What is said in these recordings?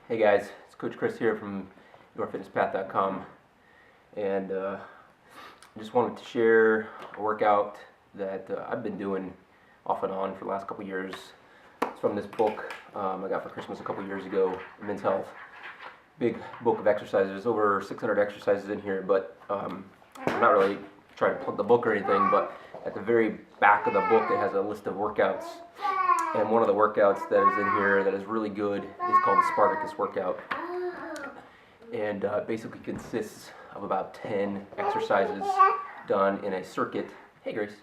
Hey guys, it's Coach Chris here from yourfitnesspath.com, and I just wanted to share a workout that I've been doing off and on for the last couple years. It's from this book I got for Christmas a couple years ago, Men's Health. Big book of exercises. There's over 600 exercises in here, but I'm not really trying to plug the book or anything, but at the very back of the book it has a list of workouts. And one of the workouts that is in here that is really good is called the Spartacus Workout. And basically consists of about 10 exercises done in a circuit. Hey Grace.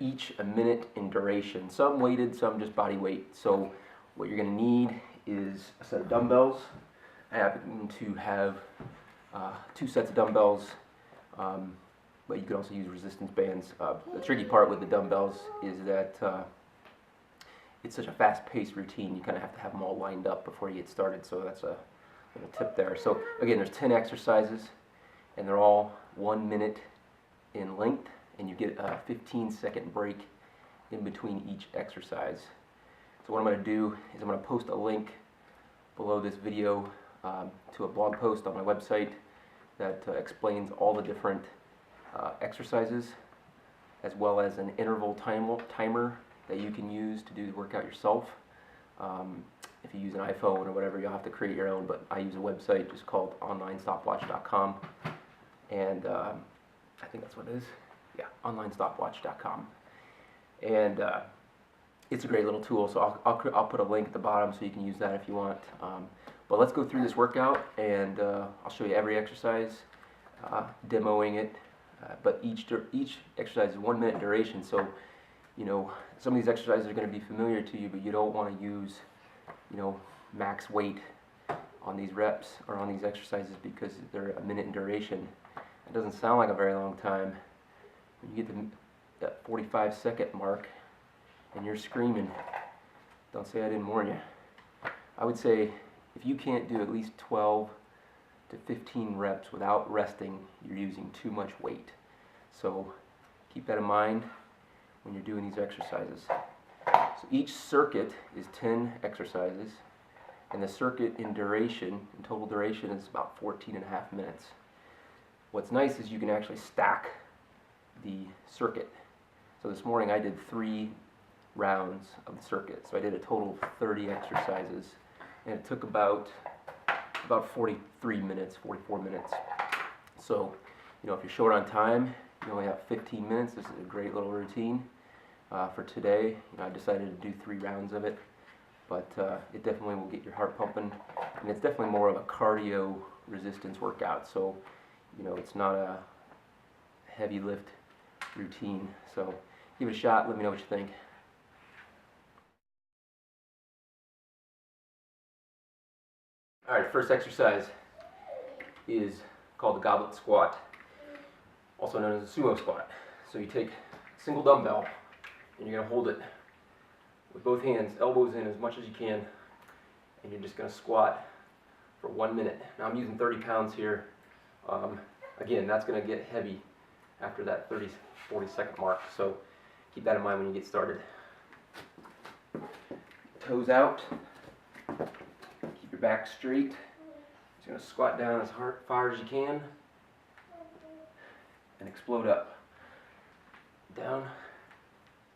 Each a minute in duration. Some weighted, some just body weight. So what you're going to need is a set of dumbbells. I happen to have 2 sets of dumbbells. But you can also use resistance bands. The tricky part with the dumbbells is that it's such a fast-paced routine. You kind of have to have them all lined up before you get started. So that's a little tip there. So again, there's 10 exercises, and they're all 1 minute in length, and you get a 15-second break in between each exercise. So what I'm going to do is I'm going to post a link below this video to a blog post on my website that explains all the different exercises, as well as an interval timer that you can use to do the workout yourself. If you use an iPhone or whatever, you'll have to create your own, but I use a website just called onlinestopwatch.com, and I think that's what it is. Yeah, onlinestopwatch.com, and it's a great little tool. So I'll put a link at the bottom so you can use that if you want. But let's go through this workout, and I'll show you every exercise, demoing it. But each exercise is 1 minute duration, so you know some of these exercises are going to be familiar to you, but you don't want to use max weight on these reps or on these exercises because they're a minute in duration. It doesn't sound like a very long time. When you get to that 45-second mark and you're screaming, don't say I didn't warn you. I would say if you can't do at least 12 to 15 reps without resting, you're using too much weight. So keep that in mind when you're doing these exercises. So each circuit is 10 exercises, and the circuit in total duration is about 14.5 minutes. What's nice is you can actually stack the circuit. So this morning I did 3 rounds of the circuit. So I did a total of 30 exercises, and it took about 43 minutes, 44 minutes. So, if you're short on time, you only have 15 minutes. This is a great little routine for today. I decided to do 3 rounds of it, but it definitely will get your heart pumping, and it's definitely more of a cardio resistance workout. So, it's not a heavy lift routine. So, give it a shot. Let me know what you think. Alright, first exercise is called the Goblet Squat, also known as a sumo squat. So you take a single dumbbell and you're going to hold it with both hands, elbows in as much as you can, and you're just going to squat for 1 minute. Now I'm using 30 pounds here. Again, that's going to get heavy after that 40 second mark, so keep that in mind when you get started. Toes out. Keep your back straight. Just going to squat down as far as you can and explode up. Down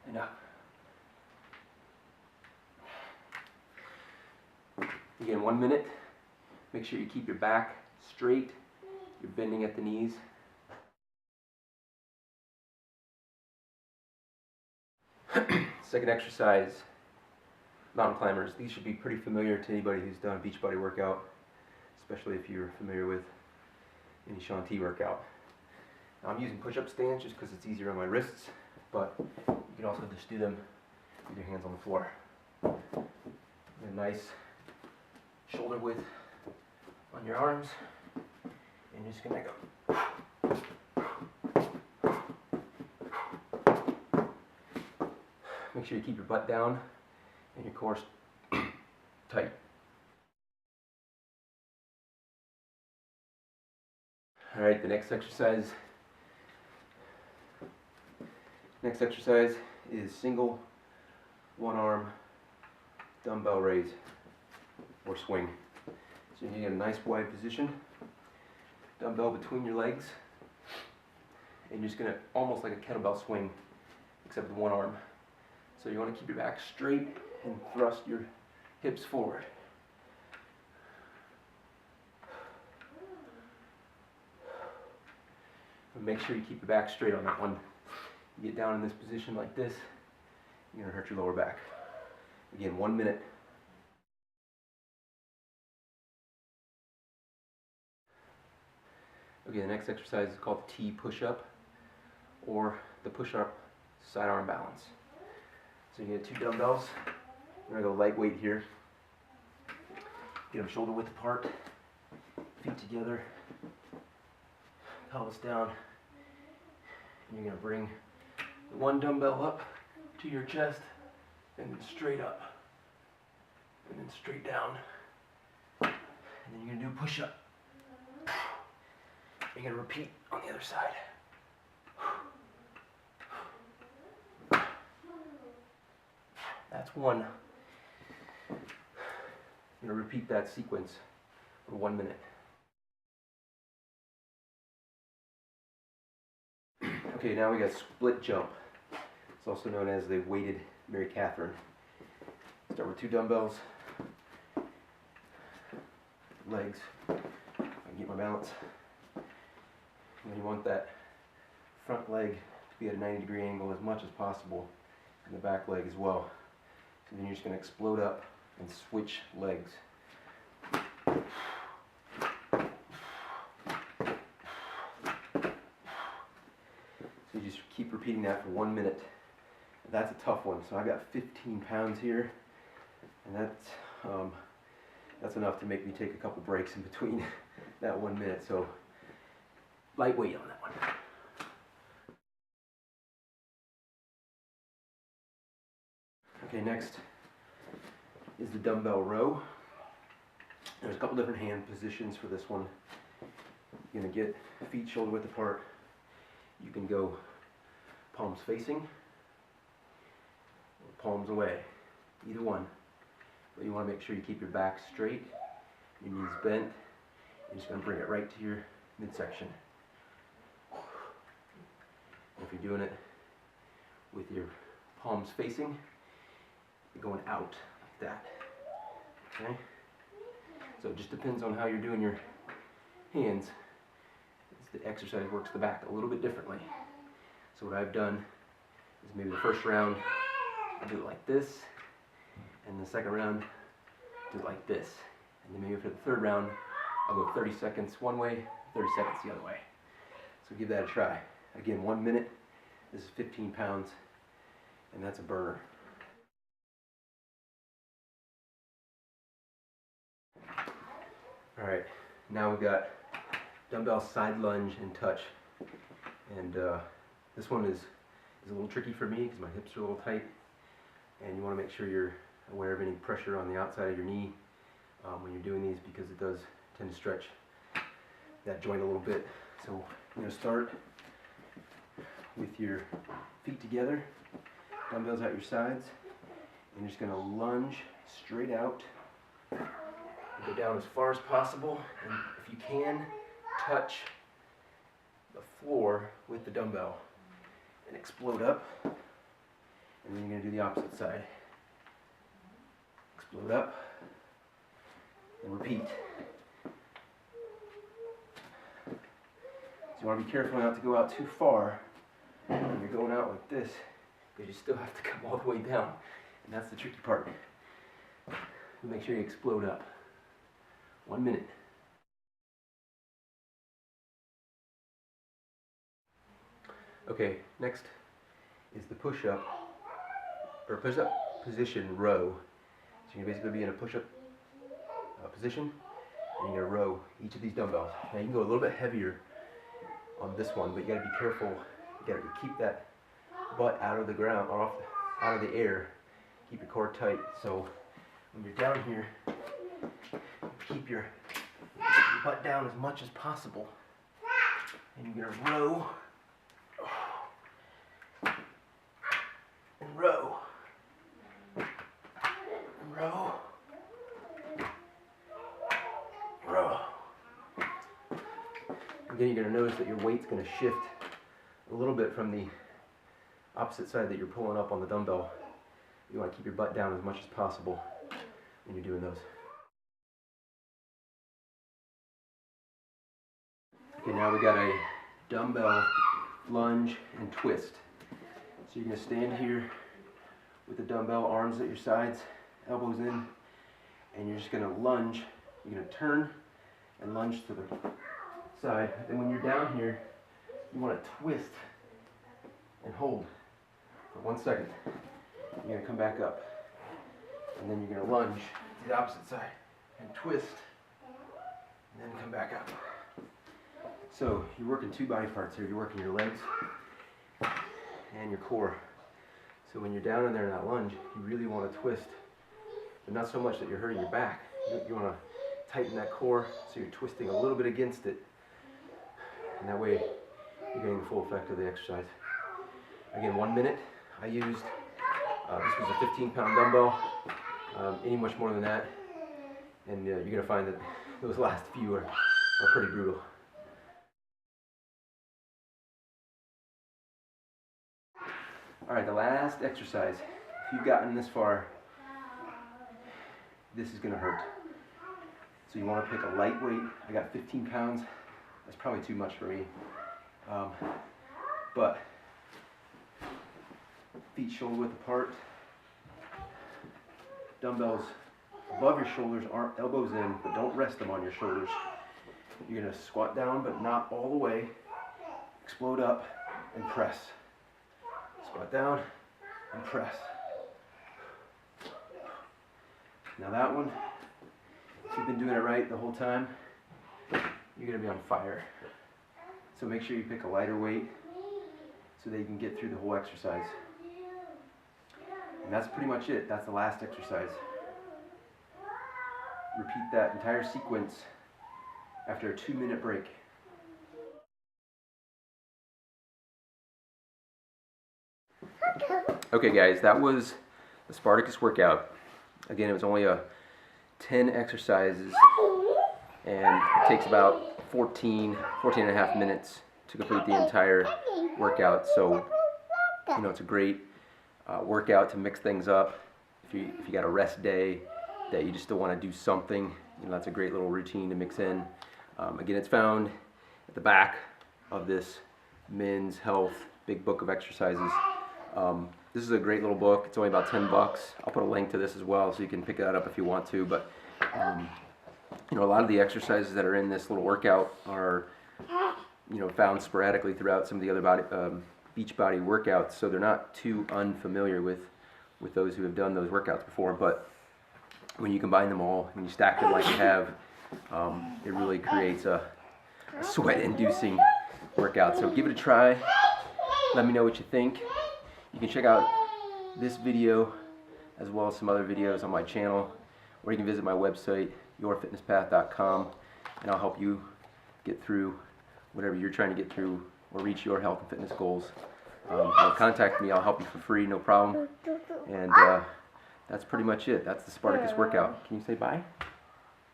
and up. Again, 1 minute. Make sure you keep your back straight. You're bending at the knees. Second exercise, mountain climbers. These should be pretty familiar to anybody who's done a Beachbody workout, especially if you're familiar with any Shaun T workout. Now I'm using push-up stands just because it's easier on my wrists, but you can also just do them with your hands on the floor. A nice shoulder width on your arms, and you're just going to go. Make sure you keep your butt down and your core tight. Alright, the next exercise is single one arm dumbbell raise. or swing. So you get a nice wide position, dumbbell between your legs, and you're just going to, almost like a kettlebell swing, except with one arm. So you want to keep your back straight and thrust your hips forward. And make sure you keep your back straight on that one. You get down in this position like this, you're going to hurt your lower back. Again, 1 minute. Okay, the next exercise is called the T push-up, or the push-up sidearm balance. So you get 2 dumbbells. We're going to go lightweight here. Get them shoulder width apart, feet together, pelvis down. And you're going to bring the one dumbbell up to your chest, and then straight up, and then straight down. And then you're going to do a push-up. You're going to repeat on the other side. That's one. I'm going to repeat that sequence for 1 minute. Okay, now we got split jump. It's also known as the weighted Mary Catherine. Start with 2 dumbbells, legs. I can get my balance. And then you want that front leg to be at a 90-degree angle as much as possible, and the back leg as well. So then you're just going to explode up and switch legs. So you just keep repeating that for 1 minute. That's a tough one. So I got 15 pounds here, and that's enough to make me take a couple breaks in between that 1 minute. So lightweight on that one. Okay, next is the dumbbell row. There's a couple different hand positions for this one. You're going to get feet shoulder width apart. You can go palms facing or palms away, either one. But you want to make sure you keep your back straight, your knees bent. You're just going to bring it right to your midsection. If you're doing it with your palms facing, you're going out like that. Okay? So it just depends on how you're doing your hands. The exercise works the back a little bit differently. So what I've done is maybe the first round I'll do it like this, and the second round do it like this. And then maybe for the third round I'll go 30 seconds one way, 30 seconds the other way. So give that a try. Again, 1 minute. This is 15 pounds, and that's a burner. All right, now we've got dumbbell side lunge and touch, and this one is a little tricky for me because my hips are a little tight, and you want to make sure you're aware of any pressure on the outside of your knee when you're doing these, because it does tend to stretch that joint a little bit. So I'm going to start with your feet together, dumbbells at your sides, and you're just going to lunge straight out. Go down as far as possible, and if you can, touch the floor with the dumbbell and explode up. And then you're going to do the opposite side. Explode up and repeat. So you want to be careful not to go out too far when you're going out like this, because you still have to come all the way down, and that's the tricky part. Make sure you explode up. 1 minute. Okay, next is the push-up, or push-up position row. So you're basically be in a push-up position, and you're going to row each of these dumbbells. Now you can go a little bit heavier on this one, but you got to be careful. You got to keep that butt out of the ground, or out of the air. Keep your core tight. So when you're down here, keep your butt down as much as possible, and you're going to row and row and row Again, you're going to notice that your weight's going to shift a little bit from the opposite side that you're pulling up on the dumbbell. You want to keep your butt down as much as possible when you're doing those. Okay, now we got a dumbbell lunge and twist. So you're going to stand here with the dumbbell, arms at your sides, elbows in, and you're just going to lunge. You're going to turn and lunge to the side. And when you're down here, you want to twist and hold for 1 second. You're going to come back up, and then you're going to lunge to the opposite side and twist, and then come back up. So you're working two body parts here. You're working your legs and your core. So when you're down in there in that lunge, you really want to twist, but not so much that you're hurting your back. You want to tighten that core so you're twisting a little bit against it, and that way you're getting the full effect of the exercise. Again, 1 minute. I used, this was a 15-pound dumbbell, any much more than that, and you're going to find that those last few are pretty brutal. Alright, the last exercise. If you've gotten this far, this is going to hurt. So you want to pick a light weight. I got 15 pounds. That's probably too much for me. But feet shoulder width apart. Dumbbells above your shoulders, elbows in, but don't rest them on your shoulders. You're going to squat down, but not all the way. Explode up and press. Squat down and press. Now that one, if you've been doing it right the whole time, you're going to be on fire. So make sure you pick a lighter weight so that you can get through the whole exercise. And that's pretty much it. That's the last exercise. Repeat that entire sequence after a 2-minute break. Okay guys, that was the Spartacus workout. Again, it was only 10 exercises, and it takes about 14 and a half minutes to complete the entire workout. So, you know, it's a great workout to mix things up. If you got a rest day that you just still want to do something, you know, that's a great little routine to mix in. Again, it's found at the back of this Men's Health Big Book of Exercises. This is a great little book. It's only about $10. I'll put a link to this as well so you can pick that up if you want to. But you know, a lot of the exercises that are in this little workout are, you know, found sporadically throughout some of the other beach body workouts. So they're not too unfamiliar with those who have done those workouts before. But when you combine them all, when you stack them like you have, it really creates a sweat-inducing workout. So give it a try. Let me know what you think. You can check out this video as well as some other videos on my channel, or you can visit my website, yourfitnesspath.com, and I'll help you get through whatever you're trying to get through or reach your health and fitness goals. Contact me, I'll help you for free, no problem. And that's pretty much it. That's the Spartacus workout. Can you say bye?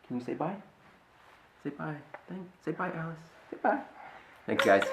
Can you say bye? Say bye. Say bye, Alice. Say bye. Thanks, guys.